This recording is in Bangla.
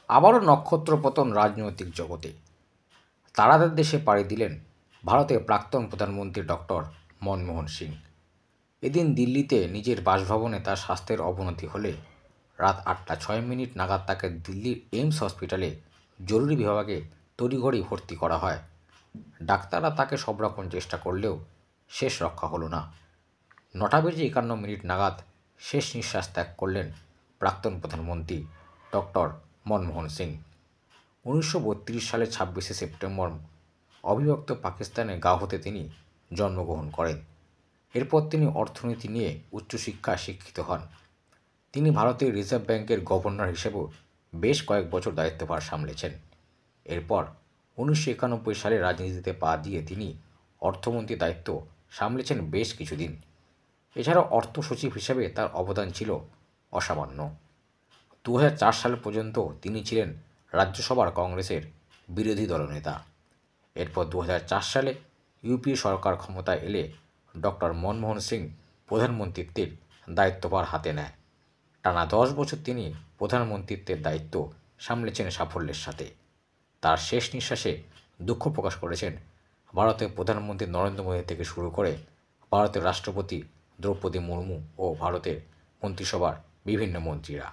আবারও নক্ষত্রপতন রাজনৈতিক জগতে। তারাদের দেশে পাড়ি দিলেন ভারতের প্রাক্তন প্রধানমন্ত্রী ডক্টর মনমোহন সিং। এদিন দিল্লিতে নিজের বাসভবনে তার স্বাস্থ্যের অবনতি হলে রাত 8:06 নাগাদ তাকে দিল্লির এইমস হসপিটালে জরুরি বিভাগে তড়িঘড়ি ভর্তি করা হয়। ডাক্তাররা তাকে সব রকম চেষ্টা করলেও শেষ রক্ষা হলো না। 9:51 নাগাদ শেষ নিঃশ্বাস ত্যাগ করলেন প্রাক্তন প্রধানমন্ত্রী ডক্টর মনমোহন সিং। 1932 সালের 26শে সেপ্টেম্বর অবিভক্ত পাকিস্তানের গাওহতে তিনি জন্মগ্রহণ করেন। এরপর তিনি অর্থনীতি নিয়ে উচ্চশিক্ষায় শিক্ষিত হন। তিনি ভারতের রিজার্ভ ব্যাংকের গভর্নর হিসেবেও বেশ কয়েক বছর দায়িত্বভার সামলেছেন। এরপর 1991 সালে রাজনীতিতে পা দিয়ে তিনি অর্থমন্ত্রীর দায়িত্ব সামলেছেন বেশ কিছুদিন। এছাড়াও অর্থ সচিব হিসেবে তার অবদান ছিল অসামান্য। 2004 সাল পর্যন্ত তিনি ছিলেন রাজ্যসভার কংগ্রেসের বিরোধী দলনেতা। এরপর 2004 সালে ইউপিএ সরকার ক্ষমতায় এলে ডক্টর মনমোহন সিং প্রধানমন্ত্রীত্বের দায়িত্বভার হাতে নেয়। টানা 10 বছর তিনি প্রধানমন্ত্রীত্বের দায়িত্ব সামলেছেন সাফল্যের সাথে। তার শেষ নিঃশ্বাসে দুঃখ প্রকাশ করেছেন ভারতের প্রধানমন্ত্রী নরেন্দ্র মোদী থেকে শুরু করে ভারতের রাষ্ট্রপতি দ্রৌপদী মুর্মু ও ভারতের মন্ত্রিসভার বিভিন্ন মন্ত্রীরা।